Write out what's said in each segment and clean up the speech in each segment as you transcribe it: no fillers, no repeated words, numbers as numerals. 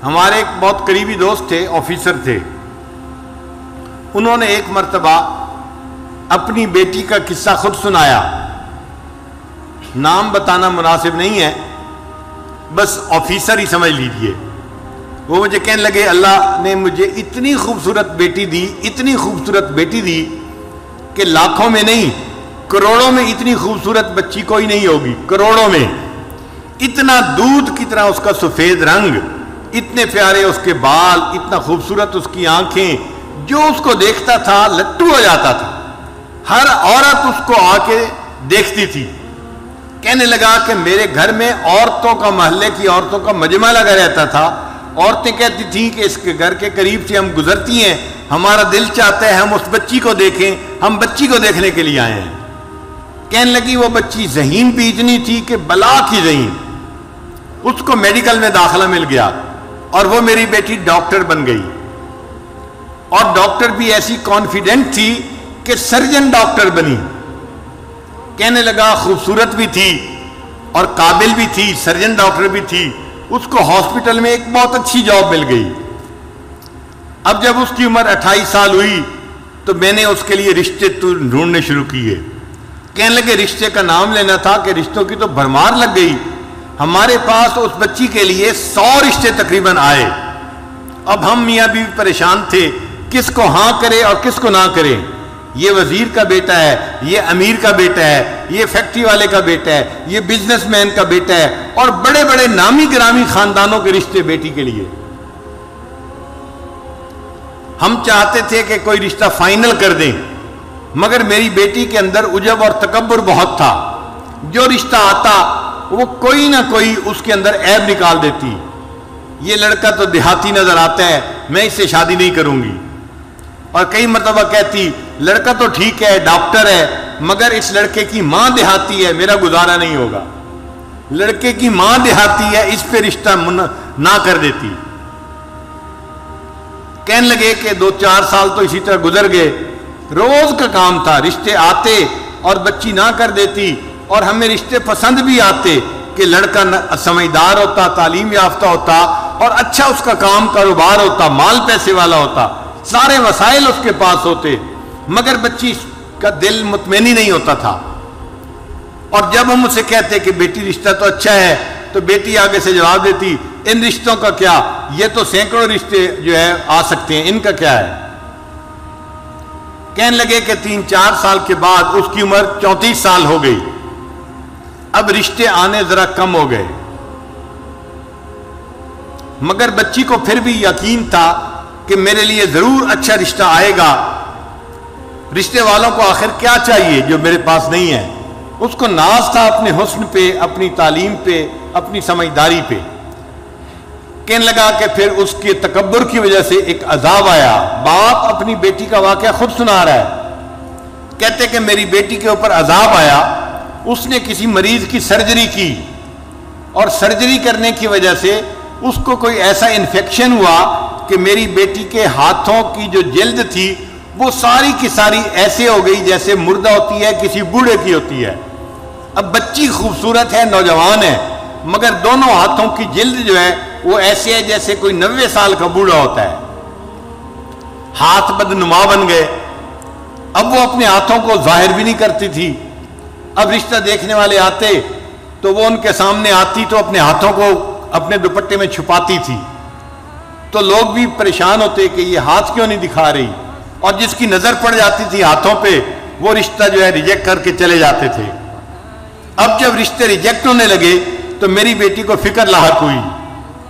ہمارے ایک بہت قریبی دوست تھے، آفیسر تھے، انہوں نے ایک مرتبہ اپنی بیٹی کا قصہ خود سنایا، نام بتانا مناسب نہیں ہے، بس آفیسر ہی سمجھ لیجئے۔ وہ مجھے کہنے لگے اللہ نے مجھے اتنی خوبصورت بیٹی دی، اتنی خوبصورت بیٹی دی کہ لاکھوں میں نہیں کروڑوں میں اتنی خوبصورت بچی کوئی نہیں ہوگی، کروڑوں میں۔ اتنا دودھ کی طرح اس کا سفید رنگ، اتنے پیارے اس کے بال، اتنا خوبصورت اس کی آنکھیں، جو اس کو دیکھتا تھا لٹو ہو جاتا تھا، ہر عورت اس کو آ کے دیکھتی تھی۔ کہنے لگا کہ میرے گھر میں عورتوں کا، محلے کی عورتوں کا مجمع لگا رہتا تھا، عورتیں کہتی تھیں کہ اس کے گھر کے قریب سے ہم گزرتی ہیں، ہمارا دل چاہتا ہے ہم اس بچی کو دیکھیں، ہم بچی کو دیکھنے کے لیے آئے ہیں۔ کہنے لگی وہ بچی ذہین بھی اتنی تھی کہ بلا کی ذہین، اس کو میڈیکل میں داخلہ مل گیا اور وہ میری بیٹی ڈاکٹر بن گئی، اور ڈاکٹر بھی ایسی کانفیڈنٹ تھی کہ سرجن ڈاکٹر بنی۔ کہنے لگا خوبصورت بھی تھی اور قابل بھی تھی، سرجن ڈاکٹر بھی تھی، اس کو ہاسپٹل میں ایک بہت اچھی جاب مل گئی۔ اب جب اس کی عمر 28 سال ہوئی تو میں نے اس کے لیے رشتے ڈھونڈنے شروع کیے۔ کہنے لگے رشتے کا نام لینا تھا کہ رشتوں کی تو بھرمار لگ گئی، ہمارے پاس اس بچی کے لیے 100 رشتے تقریباً آئے۔ اب ہم میاں بیوی پریشان تھے، کس کو ہاں کرے اور کس کو نہ کرے۔ یہ وزیر کا بیٹا ہے، یہ امیر کا بیٹا ہے، یہ فیکٹری والے کا بیٹا ہے، یہ بزنس مین کا بیٹا ہے، اور بڑے بڑے نامی گرامی خاندانوں کے رشتے بیٹی کے لیے۔ ہم چاہتے تھے کہ کوئی رشتہ فائنل کر دیں، مگر میری بیٹی کے اندر عجب اور تکبر بہت تھا، جو رشتہ آتا وہ کوئی نہ کوئی اس کے اندر عیب نکال دیتی۔ یہ لڑکا تو دیہاتی نظر آتا ہے، میں اس سے شادی نہیں کروں گی۔ اور کئی مرتبہ کہتی لڑکا تو ٹھیک ہے، ڈاکٹر ہے، مگر اس لڑکے کی ماں دیہاتی ہے، میرا گزارا نہیں ہوگا۔ لڑکے کی ماں دیہاتی ہے، اس پہ رشتہ نہ کر دیتی۔ کہنے لگے کہ 2-4 سال تو اسی طرح گزر گئے، روز کا کام تھا، رشتے آتے اور بچی نہ کر دیتی، اور ہمیں رشتے پسند بھی آتے کہ لڑکا سمجھدار ہوتا، تعلیم یافتہ ہوتا، اور اچھا اس کا کام کاروبار ہوتا، مال پیسے والا ہوتا، سارے وسائل اس کے پاس ہوتے، مگر بچی کا دل مطمئن ہی نہیں ہوتا تھا۔ اور جب ہم اسے کہتے کہ بیٹی رشتہ تو اچھا ہے، تو بیٹی آگے سے جواب دیتی ان رشتوں کا کیا، یہ تو سینکڑوں رشتے جو ہے آ سکتے ہیں، ان کا کیا ہے۔ کہنے لگے کہ 3-4 سال کے بعد اس کی عمر 34 سال ہو گئی، اب رشتے آنے ذرا کم ہو گئے، مگر بچی کو پھر بھی یقین تھا کہ میرے لیے ضرور اچھا رشتہ آئے گا۔ رشتے والوں کو آخر کیا چاہیے جو میرے پاس نہیں ہے؟ اس کو ناز تھا اپنے حسن پہ، اپنی تعلیم پہ، اپنی سمجھداری پہ۔ کہنے لگا کہ پھر اس کے تکبر کی وجہ سے ایک عذاب آیا۔ باپ اپنی بیٹی کا واقعہ خود سنا رہا ہے، کہتے کہ میری بیٹی کے اوپر عذاب آیا، اس نے کسی مریض کی سرجری کی، اور سرجری کرنے کی وجہ سے اس کو کوئی ایسا انفیکشن ہوا کہ میری بیٹی کے ہاتھوں کی جو جلد تھی وہ ساری کی ساری ایسے ہو گئی جیسے مردہ ہوتی ہے، کسی بوڑھے کی ہوتی ہے۔ اب بچی خوبصورت ہے، نوجوان ہے، مگر دونوں ہاتھوں کی جلد جو ہے وہ ایسے ہے جیسے کوئی 90 سال کا بوڑھا ہوتا ہے، ہاتھ بدنما بن گئے۔ اب وہ اپنے ہاتھوں کو ظاہر بھی نہیں کرتی تھی۔ اب رشتہ دیکھنے والے آتے تو وہ ان کے سامنے آتی تو اپنے ہاتھوں کو اپنے دوپٹے میں چھپاتی تھی، تو لوگ بھی پریشان ہوتے کہ یہ ہاتھ کیوں نہیں دکھا رہی، اور جس کی نظر پڑ جاتی تھی ہاتھوں پہ وہ رشتہ جو ہے ریجیکٹ کر کے چلے جاتے تھے۔ اب جب رشتے ریجیکٹ ہونے لگے تو میری بیٹی کو فکر لاحق ہوئی،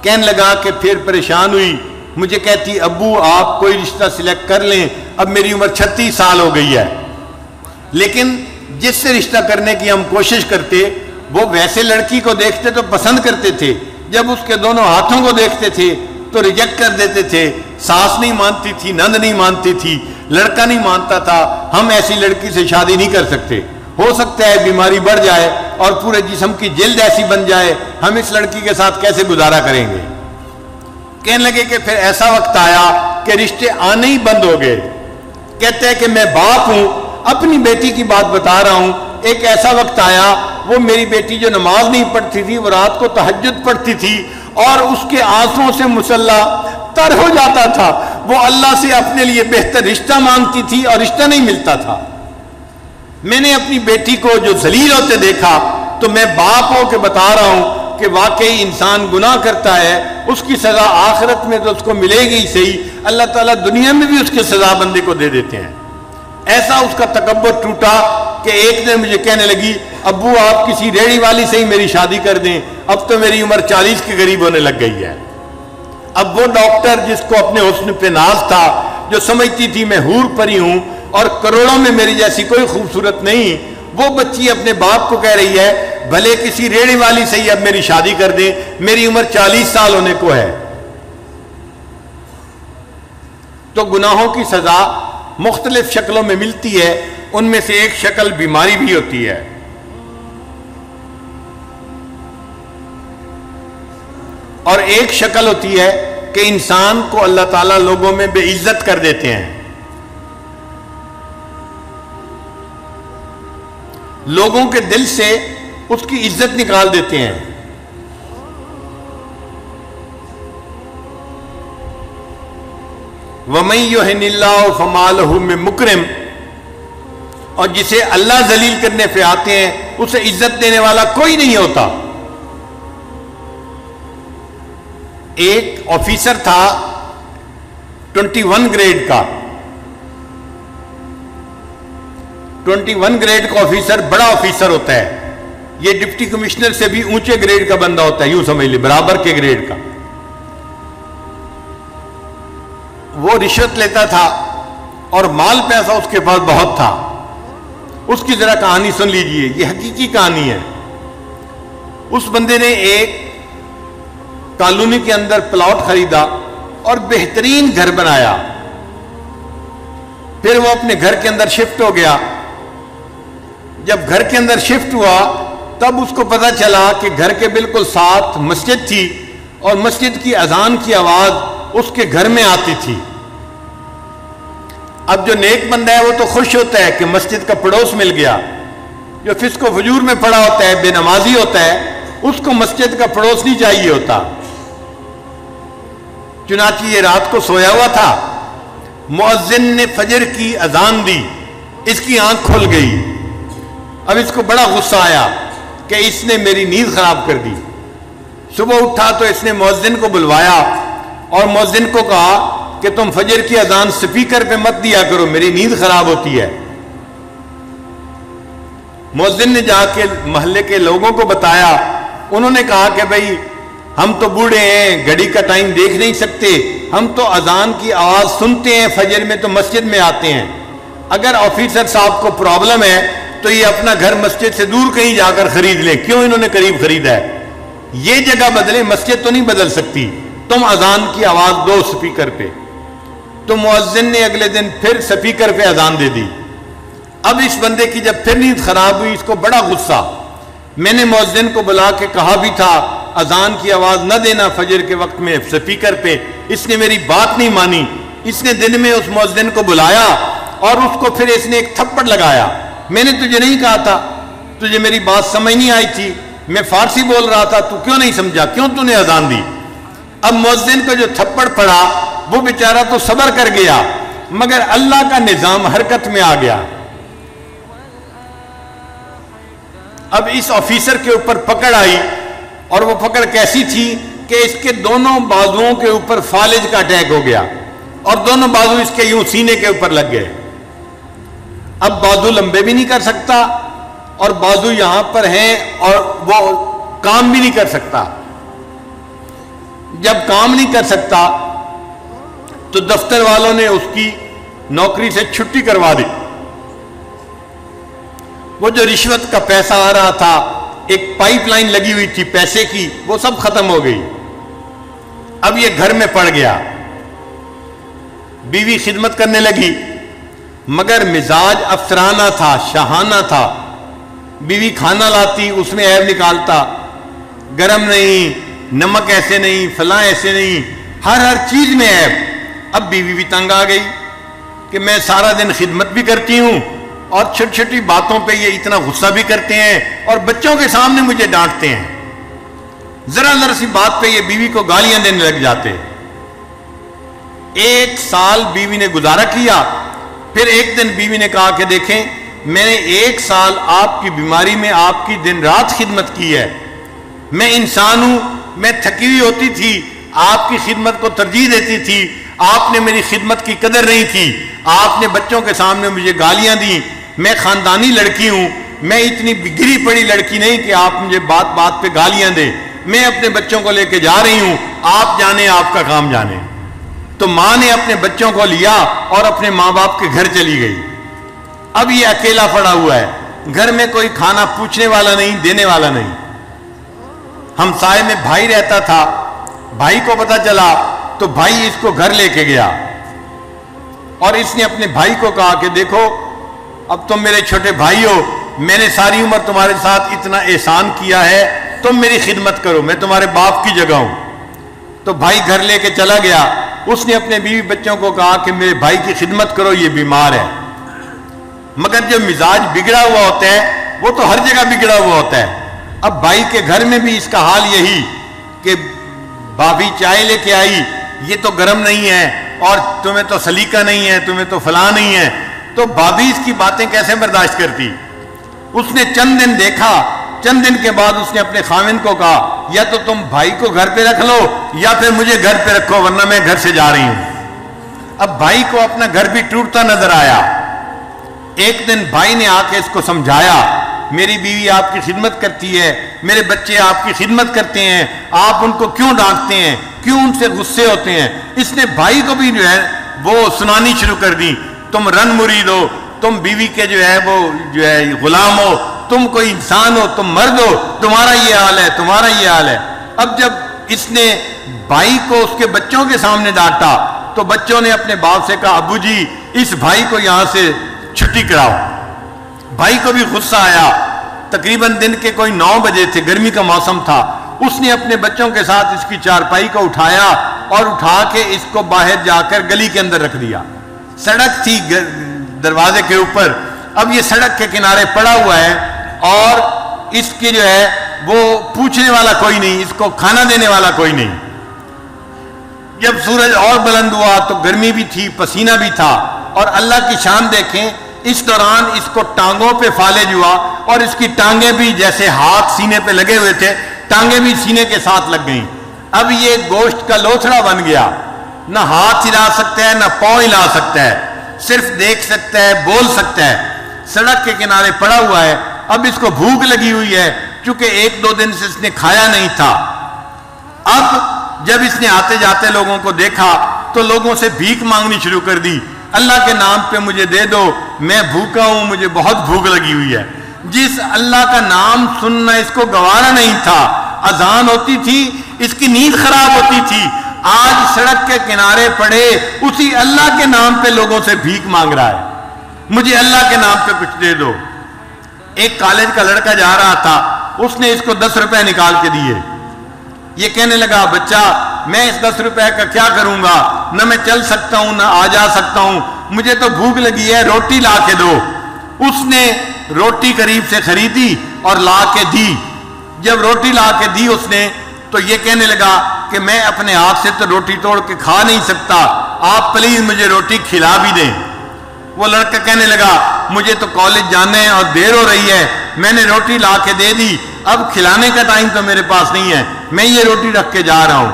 کہنے لگا کہ پھر پریشان ہوئی، مجھے کہتی ابو آپ کوئی رشتہ سلیکٹ کر لیں، اب میری عمر 36 سال ہو گئی ہے، لیکن جس سے رشتہ کرنے کی ہم کوشش کرتے وہ ویسے لڑکی کو دیکھتے تو پسند کرتے تھے، جب اس کے دونوں ہاتھوں کو دیکھتے تھے تو ریجیکٹ کر دیتے تھے۔ ساس نہیں مانتی تھی، نند نہیں مانتی تھی، لڑکا نہیں مانتا تھا، ہم ایسی لڑکی سے شادی نہیں کر سکتے، ہو سکتا ہے بیماری بڑھ جائے اور پورے جسم کی جلد ایسی بن جائے، ہم اس لڑکی کے ساتھ کیسے گزارا کریں گے۔ کہنے لگے کہ پھر ایسا وقت آیا کہ رشتے آنے ہی بند ہو گئے۔ کہتے ہیں کہ میں باپ ہوں، اپنی بیٹی کی بات بتا رہا ہوں، ایک ایسا وقت آیا وہ میری بیٹی جو نماز نہیں پڑھتی تھی وہ رات کو تہجد پڑھتی تھی، اور اس کے آنسوؤں سے مسلح تر ہو جاتا تھا، وہ اللہ سے اپنے لیے بہتر رشتہ مانگتی تھی اور رشتہ نہیں ملتا تھا۔ میں نے اپنی بیٹی کو جو ذلیل ہوتے دیکھا تو میں باپ ہو کے بتا رہا ہوں کہ واقعی انسان گناہ کرتا ہے، اس کی سزا آخرت میں تو اس کو ملے گی صحیح، اللہ تعالیٰ دنیا میں بھی اس کی سزا بندے کو دے دیتے ہیں۔ ایسا اس کا تکبر ٹوٹا کہ ایک دن مجھے کہنے لگی، ابو آپ کسی ریڑھی والی سے ہی میری شادی کر دیں، اب تو میری عمر 40 کے قریب ہونے لگ گئی ہے۔ اب وہ ڈاکٹر جس کو اپنے حسن پہ ناز تھا، جو سمجھتی تھی میں حور پری ہوں اور کروڑوں میں میری جیسی کوئی خوبصورت نہیں، وہ بچی اپنے باپ کو کہہ رہی ہے بھلے کسی ریڑھی والی سے ہی اب میری شادی کر دیں، میری عمر 40 سال ہونے کو ہے۔ تو گناہوں کی سزا مختلف شکلوں میں ملتی ہے، ان میں سے ایک شکل بیماری بھی ہوتی ہے۔ اور ایک شکل ہوتی ہے کہ انسان کو اللہ تعالیٰ لوگوں میں بے عزت کر دیتے ہیں، لوگوں کے دل سے اس کی عزت نکال دیتے ہیں۔ وَمَن يُهِنِ اللَّهُ فَمَا لَهُ مِن مُكْرِمٍ، اور جسے اللہ ذلیل کرنے پہ آتے ہیں اسے عزت دینے والا کوئی نہیں ہوتا۔ ایک آفیسر تھا 21 گریڈ کا، 21 گریڈ کا آفیسر بڑا آفیسر ہوتا ہے، یہ ڈپٹی کمشنر سے بھی اونچے گریڈ کا بندہ ہوتا ہے، یوں سمجھ لیں برابر کے گریڈ کا۔ وہ رشوت لیتا تھا اور مال پیسہ اس کے پاس بہت تھا۔ اس کی ذرا کہانی سن لیجئے، یہ حقیقی کہانی ہے۔ اس بندے نے ایک کالونی کے اندر پلاٹ خریدا اور بہترین گھر بنایا، پھر وہ اپنے گھر کے اندر شفٹ ہو گیا۔ جب گھر کے اندر شفٹ ہوا تب اس کو پتہ چلا کہ گھر کے بالکل ساتھ مسجد تھی اور مسجد کی اذان کی آواز اس کے گھر میں آتی تھی۔ اب جو نیک بندہ ہے وہ تو خوش ہوتا ہے کہ مسجد کا پڑوس مل گیا، جو فسق و فجور میں پڑا ہوتا ہے، بے نمازی ہوتا ہے، اس کو مسجد کا پڑوس نہیں چاہیے ہوتا۔ چنانچہ یہ رات کو سویا ہوا تھا، مؤذن نے فجر کی اذان دی، اس کی آنکھ کھل گئی۔ اب اس کو بڑا غصہ آیا کہ اس نے میری نیند خراب کر دی۔ صبح اٹھا تو اس نے مؤذن کو بلوایا اور مؤذن کو کہا کہ تم فجر کی اذان سپیکر پہ مت دیا کرو، میری نیند خراب ہوتی ہے۔ مؤذن نے جا کے محلے کے لوگوں کو بتایا، انہوں نے کہا کہ بھائی ہم تو بوڑھے ہیں، گھڑی کا ٹائم دیکھ نہیں سکتے، ہم تو اذان کی آواز سنتے ہیں فجر میں تو مسجد میں آتے ہیں، اگر آفیسر صاحب کو پرابلم ہے تو یہ اپنا گھر مسجد سے دور کہیں جا کر خرید لیں، کیوں انہوں نے قریب خریدا ہے؟ یہ جگہ بدلیں، مسجد تو نہیں بدل سکتی، تم اذان کی آواز دو سپیکر پہ۔ تو مؤذن نے اگلے دن پھر سپیکر پہ اذان دے دی۔ اب اس بندے کی جب پھر نیند خراب ہوئی، اس کو بڑا غصہ، میں نے مؤذن کو بلا کے کہا بھی تھا اذان کی آواز نہ دینا فجر کے وقت میں سپیکر پہ، اس نے میری بات نہیں مانی۔ اس نے دن میں اس مؤذن کو بلایا اور اس کو پھر اس نے ایک تھپڑ لگایا، میں نے تجھے نہیں کہا تھا، تجھے میری بات سمجھ نہیں آئی تھی، میں فارسی بول رہا تھا، تو کیوں نہیں سمجھا، کیوں تو نے اذان دی؟ اب مؤذن کو جو تھپڑ پڑا وہ بیچارہ تو صبر کر گیا، مگر اللہ کا نظام حرکت میں آ گیا۔ اب اس آفیسر کے اوپر پکڑ آئی، اور وہ پکڑ کیسی تھی کہ اس کے دونوں بازوؤں کے اوپر فالج کا اٹیک ہو گیا اور دونوں بازو اس کے یوں سینے کے اوپر لگ گئے۔ اب بازو لمبے بھی نہیں کر سکتا اور بازو یہاں پر ہیں اور وہ کام بھی نہیں کر سکتا۔ جب کام نہیں کر سکتا تو دفتر والوں نے اس کی نوکری سے چھٹی کروا دی۔ وہ جو رشوت کا پیسہ آ رہا تھا، ایک پائپ لائن لگی ہوئی تھی پیسے کی، وہ سب ختم ہو گئی۔ اب یہ گھر میں پڑ گیا، بیوی خدمت کرنے لگی، مگر مزاج افسرانہ تھا، شاہانہ تھا۔ بیوی کھانا لاتی، اس میں عیب نکالتا، گرم نہیں، نمک ایسے نہیں، فلاں ایسے نہیں، ہر چیز میں عیب۔ اب بیوی بھی تنگ آ گئی کہ میں سارا دن خدمت بھی کرتی ہوں اور چھوٹی چھوٹی باتوں پہ یہ اتنا غصہ بھی کرتے ہیں اور بچوں کے سامنے مجھے ڈانٹتے ہیں۔ ذرا ذرا سی بات پہ یہ بیوی کو گالیاں دینے لگ جاتے. 1 سال بیوی نے گزارا کیا. پھر ایک دن بیوی نے کہا کہ دیکھیں میں نے 1 سال آپ کی بیماری میں آپ کی دن رات خدمت کی ہے. میں انسان ہوں, میں تھکی ہوئی ہوتی تھی, آپ کی خدمت کو ترجیح دیتی تھی, آپ نے میری خدمت کی قدر نہیں کی, آپ نے بچوں کے سامنے مجھے گالیاں دیں. میں خاندانی لڑکی ہوں, میں اتنی گری پڑی لڑکی نہیں کہ آپ مجھے بات بات پہ گالیاں دیں. میں اپنے بچوں کو لے کے جا رہی ہوں, آپ جانے, آپ کا کام جانے. تو ماں نے اپنے بچوں کو لیا اور اپنے ماں باپ کے گھر چلی گئی. اب یہ اکیلا پڑا ہوا ہے, گھر میں کوئی کھانا پوچھنے والا نہیں, دینے والا نہیں. ہمسائے میں بھائی رہتا تھا, بھائی کو پتا چلا تو بھائی اس کو گھر لے کے گیا اور اس نے اپنے بھائی کو کہا کہ دیکھو اب تم میرے چھوٹے بھائی ہو, میں نے ساری عمر تمہارے ساتھ اتنا احسان کیا ہے, تم میری خدمت کرو, میں تمہارے باپ کی جگہ ہوں. تو بھائی گھر لے کے چلا گیا. اس نے اپنے بیوی بچوں کو کہا کہ میرے بھائی کی خدمت کرو, یہ بیمار ہے. مگر جو مزاج بگڑا ہوا ہوتا ہے وہ تو ہر جگہ بگڑا ہوا ہوتا ہے. اب بھائی کے گھر میں بھی اس کا حال یہی کہ بھابھی چائے لے کے آئی, یہ تو گرم نہیں ہے, اور تمہیں تو سلیقہ نہیں ہے, تمہیں تو فلاں نہیں ہے. تو بھابھی اس کی باتیں کیسے برداشت کرتی. اس نے چند دن دیکھا, چند دن کے بعد اس نے اپنے خاوند کو کہا یا تو تم بھائی کو گھر پہ رکھ لو یا پھر مجھے گھر پہ رکھو, ورنہ میں گھر سے جا رہی ہوں. اب بھائی کو اپنا گھر بھی ٹوٹتا نظر آیا. ایک دن بھائی نے آ کے اس کو سمجھایا, میری بیوی آپ کی خدمت کرتی ہے, میرے بچے آپ کی خدمت کرتے ہیں, آپ ان کو کیوں ڈانٹتے ہیں, کیوں ان سے غصے ہوتے ہیں. اس نے بھائی کو بھی جو ہے وہ سنانی شروع کر دی, تم رن مرید ہو, تم بیوی کے جو ہے وہ جو ہے غلام ہو, تم کوئی انسان ہو, تم مرد ہو, تمہارا یہ حال ہے, تمہارا یہ حال ہے. اب جب اس نے بھائی کو اس کے بچوں کے سامنے ڈانٹا تو بچوں نے اپنے باپ سے کہا ابو جی اس بھائی کو یہاں سے چھٹی کراؤ. بھائی کو بھی غصہ آیا. تقریباً دن کے کوئی 9 بجے تھے, گرمی کا موسم تھا. اس نے اپنے بچوں کے ساتھ اس کی چارپائی کو اٹھایا اور اٹھا کے اس کو باہر جا کر گلی کے اندر رکھ دیا. سڑک تھی دروازے کے اوپر. اب یہ سڑک کے کنارے پڑا ہوا ہے اور اس کی جو ہے وہ پوچھنے والا کوئی نہیں, اس کو کھانا دینے والا کوئی نہیں. جب سورج اور بلند ہوا تو گرمی بھی تھی, پسینہ بھی تھا, اور اللہ کی شان دیکھیں اس دوران اس کو ٹانگوں پہ فالج ہوا اور اس کی ٹانگیں بھی جیسے ہاتھ سینے پہ لگے ہوئے تھے, ٹانگیں بھی سینے کے ساتھ لگ گئیں. اب یہ گوشت کا لوتھڑا بن گیا, نہ ہاتھ ہلا سکتا ہے نہ پاؤں ہلا سکتا ہے, صرف دیکھ سکتا ہے, بول سکتا ہے. سڑک کے کنارے پڑا ہوا ہے. اب اس کو بھوک لگی ہوئی ہے چونکہ 1-2 دن سے اس نے کھایا نہیں تھا. اب جب اس نے آتے جاتے لوگوں کو دیکھا تو لوگوں سے بھیک مانگنی شروع کر دی, اللہ کے نام پہ مجھے دے دو, میں بھوکا ہوں, مجھے بہت بھوک لگی ہوئی ہے. جس اللہ کا نام سننا اس کو گوارا نہیں تھا, اذان ہوتی تھی اس کی نیند خراب ہوتی تھی, آج سڑک کے کنارے پڑے اسی اللہ کے نام پہ لوگوں سے بھیک مانگ رہا ہے, مجھے اللہ کے نام پہ کچھ دے دو. ایک کالج کا لڑکا جا رہا تھا, اس نے اس کو 10 روپے نکال کے دیے. یہ کہنے لگا بچہ میں اس 10 روپے کا کیا کروں گا, نہ میں چل سکتا ہوں نہ آ جا سکتا ہوں, مجھے تو بھوک لگی ہے, روٹی لا کے دو. اس نے روٹی قریب سے خریدی اور لا کے دی. جب روٹی لا کے دی اس نے تو یہ کہنے لگا کہ میں اپنے ہاتھ سے تو روٹی توڑ کے کھا نہیں سکتا, آپ پلیز مجھے روٹی کھلا بھی دیں. وہ لڑکا کہنے لگا مجھے تو کالج جانا ہے اور دیر ہو رہی ہے, میں نے روٹی لا کے دے دی, اب کھلانے کا ٹائم تو میرے پاس نہیں ہے, میں یہ روٹی رکھ کے جا رہا ہوں.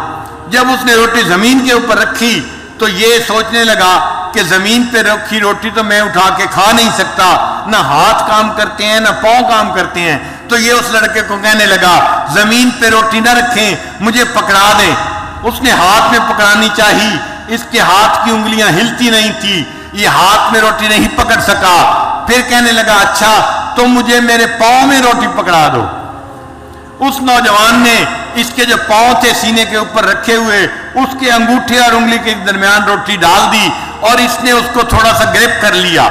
جب اس نے روٹی زمین کے اوپر رکھی تو یہ سوچنے لگا کہ زمین پہ رکھی روٹی تو میں اٹھا کے کھا نہیں سکتا, نہ ہاتھ کام کرتے ہیں نہ پاؤں کام کرتے ہیں. تو یہ اس لڑکے کو کہنے لگا زمین پہ روٹی نہ رکھیں, مجھے پکڑا دیں. اس نے ہاتھ میں پکڑانی چاہی, اس کے ہاتھ کی انگلیاں ہلتی نہیں تھی, یہ ہاتھ میں روٹی نہیں پکڑ سکا. پھر کہنے لگا اچھا تو مجھے میرے پاؤں میں روٹی پکڑا دو. اس نوجوان نے اس کے جو پاؤں تھے سینے کے اوپر رکھے ہوئے, اس کے انگوٹھے اور انگلی کے درمیان روٹی ڈال دی اور اس نے اس کو تھوڑا سا گرپ کر لیا.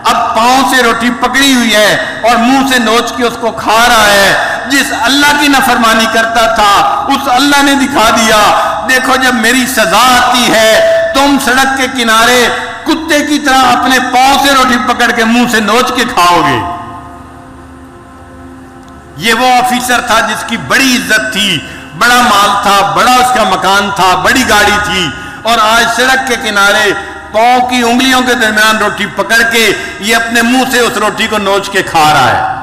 اب پاؤں سے روٹی پکڑی ہوئی ہے اور منہ سے نوچ کے اس کو کھا رہا ہے. جس اللہ کی نافرمانی کرتا تھا اس اللہ نے دکھا دیا, دیکھو جب میری سزا آتی ہے تم سڑک کے کنارے کتے کی طرح اپنے پاؤں سے روٹی پکڑ کے منہ سے نوچ کے کھاؤ گے. یہ وہ آفیسر تھا جس کی بڑی عزت تھی, بڑا مال تھا، بڑا اس کا مکان تھا، بڑی گاڑی تھی، اور آج سڑک کے کنارے پاؤں کی انگلیوں کے درمیان روٹی پکڑ کے یہ اپنے منہ سے اس روٹی کو نوچ کے کھا رہا ہے۔